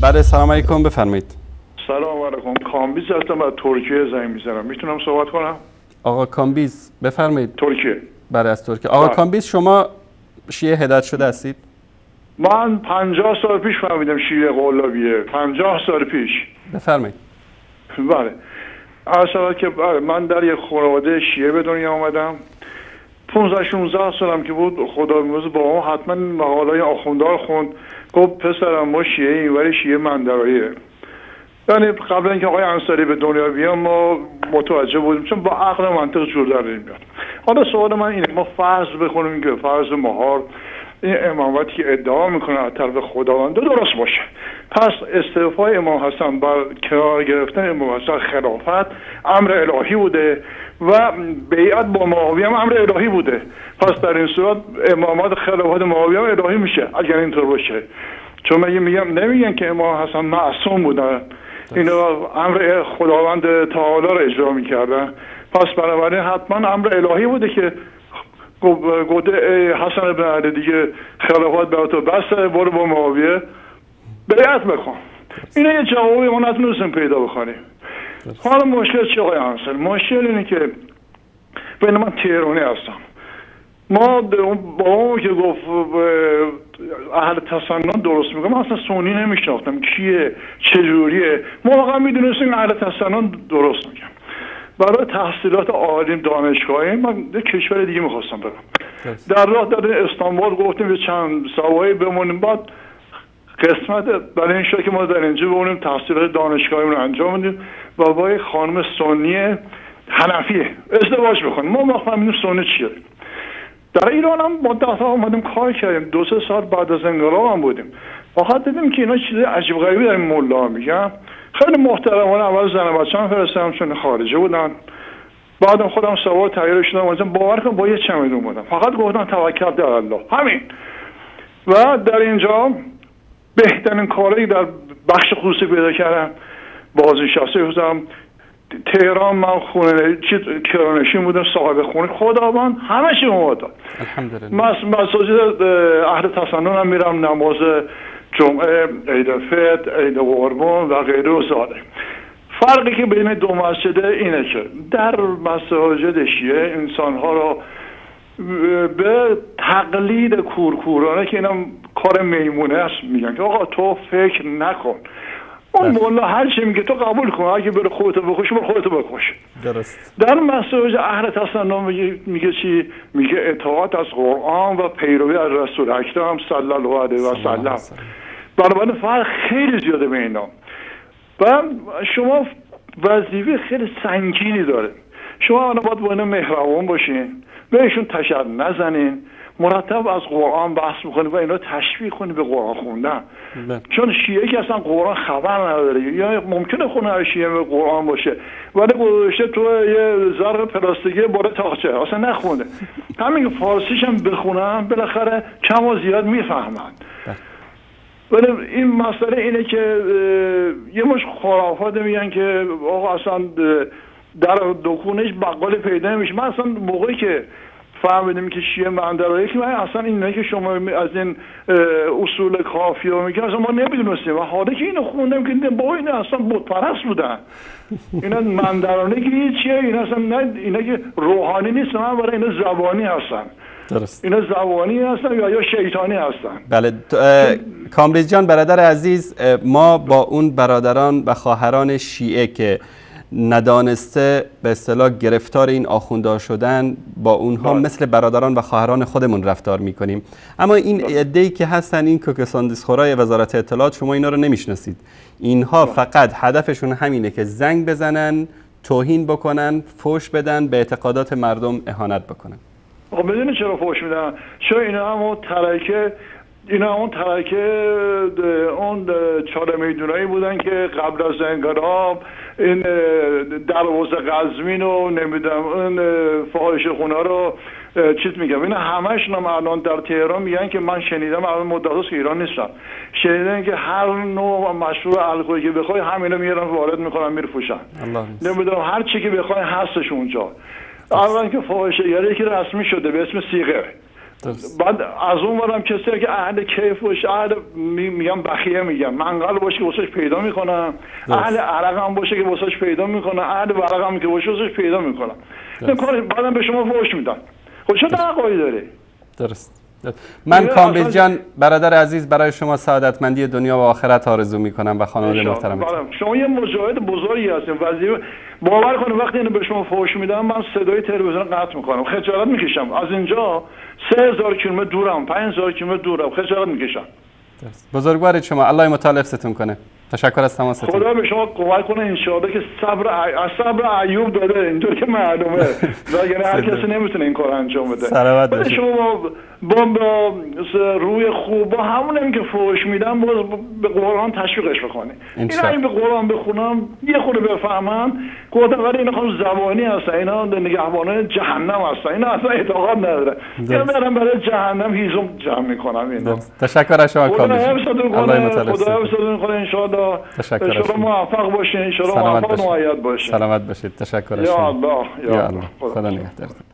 بله سلام علیکم، بفرمایید. سلام علیکم. کامبیز هستم، از ترکیه زنگ میزنم. میتونم صحبت کنم؟ آقا کامبیز بفرمایید. ترکیه. بله از ترکیه. آقا کامبیز شما شیعه هدایت شده هستید؟ من 50 سال پیش فهمیدم شیعه قلابیه. 50 سال پیش. بفرمایید. بله. اصلا که من در یک خانواده شیعه به دنیا آمدم. 15-16 سالم که بود خدا بیامرزه بابام حتما مقاله‌های آخوندار خوند. گفت پسرم ما شیعه اینوری شیعه مندراییه. یعنی قبل اینکه آقای انصاری به دنیا بیان ما متوجه بودیم، چون با عقل و منطق جور در نمیاد. حالا سوال من اینه، ما فرض بخونیم که فرض مهار این امامتی که ادعا میکنه از طرف خداوند درست باشه، پس استعفای امام حسن بر کنار گرفتن امام حسن خلافت امر الهی بوده و بیعت با معاویه هم امر الهی بوده. پس در این صورت امامات خلافت معاویه هم الهی میشه اگر اینطور باشه. چون نمیگن که امام حسن معصوم بودن، اینا امر خداوند تعالی رو اجرا میکردن. پس بنابراین حتما امر الهی بوده که گفته حسن بن علی دیگه خلافت به تو بس، برو با معاویه بیعت بکن. اینا یه جوابی ما نتونستیم پیدا بکنیم. حالا مشکل چیه آقای انصاری؟ مشکل اینه که بین من تهرانی هستم. ما بابامو که گفت اهل تسنن درست میگم، من اصلا سنی نمیشناختم کیه چجوریه. ما واقعا میدونستیم اهل تسنن درست میگم. برای تحصیلات عالی دانشگاهی من یک کشور دیگه میخواستم برم. در راه در استانبول گفتیم به چند سوایی بمونیم، بعد قسمت برای این شد که ما در اینجا بمونیم تحصیلات دانشگاهی رو انجام بدیم و با یک خانم سنی حنفیه ازدواج بکنیم. ما فهمیدیم سنی چیه. در ایران هم مدت‌ها اومدیم کار کردیم، 2-3 سال بعد از انقلاب هم بودیم. فقط دیدیم که اینا چیز عجیب غریبی در این ملا میگن. خیلی محترمانه اول زن بچه‌ام فرستادم چون خارجی بودن، بعدم خودم سوار تغییر شدم اومدم باور کن با یه چمدون اومدم، فقط گفتم توکل در الله، همین. و در اینجا بهترین کاری در بخش خصوصی پیدا کردم، بازنشسته بودم. تهران من خونه کرانشین بودم، صاحب خونه، خداوند همه چی اومد. الحمدلله. مساجد اهل تسنن هم میرم، نماز جمعه، عید فطر، عید قربان و غیره و ساده. فرقی که بین دو مسجد اینه که در مساجد شیعه انسان‌ها رو به تقلید کورکورانه که اینم کار میمونه است میگن که آقا تو فکر نکن، اون مولا هر چی میگه تو قبول کن، اگه بره خودتو بکشی برو خودتو بکش. درست. در مساجد اهل تسنن میگه چی؟ میگه اطاعت از قرآن و پیروی از رسول اکرم صلی الله علیه و سلم. بنابراین فرق خیلی زیاده بین اینا. و شما وظیفه خیلی سنگینی داره. شما الان باید با اینا مهربان باشین، بهشون تشر نزنین، مرتب از قرآن بحث میکنید و اینا تشویق کنید به قرآن خوندن. چون شیعه که اصلا قرآن خبر نداره، یا ممکنه خونه شیعه به قرآن باشه ولی گذاشته تو یه ظرف پلاستیکی بالا تاقچه اصلا نخونده. همین فارسیش هم بخونن بالاخره کم و زیاد میفهمن. ولی این مسئله اینه که یه مش خرافات میگن که آقا اصلا در دکونش بقال پیدا نمیشه. من اصلا موقعی که فهمیدیم که شیعه مندرایی که من اصلا اینه که شما از این اصول کافیه میگن اصلا ما نمیدونستیم، و حالا که اینو خوندم که دیدم با اینا اصلا بت پرست بودن. اینا مندرانه که چیه؟ اینا اصلا نه، اینا که روحانی نیست، من برای اینا زبانی هستن. درست. اینا زبانی هستن یا شیطانی هستن. بله. کامبیز جان برادر عزیز، ما با اون برادران و خواهران شیعه که ندانسته به اصطلاح گرفتار این آخوندها شدن، با اونها مثل برادران و خواهران خودمون رفتار میکنیم. اما این عده‌ای که هستن، این کوکساندیسخورای وزارت اطلاعات، شما اینا رو نمیشناسید. اینها فقط هدفشون همینه که زنگ بزنن، توهین بکنن، فحش بدن، به اعتقادات مردم اهانت بکنن. خب بدونی چرا فحش میدن؟ چون اینا همون ترکه اون چهار میدونایی بودن که قبل از انقلاب این دروازه قزوین و نمیدونم اون فاحشه خونه رو چیز میگم، اینا همشون هم الان در تهران میگن که من شنیدم، الان مدت‌هاست که ایران نیستم، شنیدم که هر نوع مشروب الکلی که بخوای همینا میارن وارد میکنن میفروشن، نمیدونم هر چی که بخوای هستش اونجا. اولا که فاحشه گری که رسمی شده به اسم صیغه، بعد از اون ورم کسی که اهل کیف باشه، اهل میگم بخیه، میگم منقل باشه که واسش پیدا میکنم، اهل عرق هم باشه که واسش پیدا میکنم، اهل ورق هم که باشه واسش پیدا میکنم. این کار بعدم به شما فحش میدن. خب چه دعوایی داره؟ درست. من کامبیز جان برادر عزیز برای شما سعادتمندی دنیا و آخرت آرزو میکنم و خانواده محترمتون. شما یه مجاهد بزرگی هستین. وظیفه باور کنید وقتی اینو به شما فحش میدم من صدای تلویزیون قطع میکنم، خجالت میکشم. از اینجا 3000 کیلومتر دورم، 5000 کیلومتر دورم، خجالت میکشم. بزرگوارید شما، الله متعال حفظتون کنه. تشکر از تماستون. خدا به شما کمک کنه ان شاء الله که صبر ایوب داده، اینطور که معلومه. یعنی هر کسی نمیتونه این کار انجام بده. سلامت باشید. شما با روی خوب با همونم که فحش میدم باز به قرآن تشویقش بکنی. این به قرآن بخونم یه خورده بفهمم گفتم ولی اینا خود زبانی هستن، اینا نگهبانان جهنم هستن، اینا اصلا اعتقاد نداره. یا برم برای جهنم هیزم جمع میکنم اینا. تشکر از شما کامبیز. الله متعال خدا حفظتون کنه ان شاء الله. تشکر. شما موفق باشین ان شاء الله، موفق و مؤید باشین. سلامت باشید. تشکر از شما. یا الله. یا الله. خدا نگهدارتون.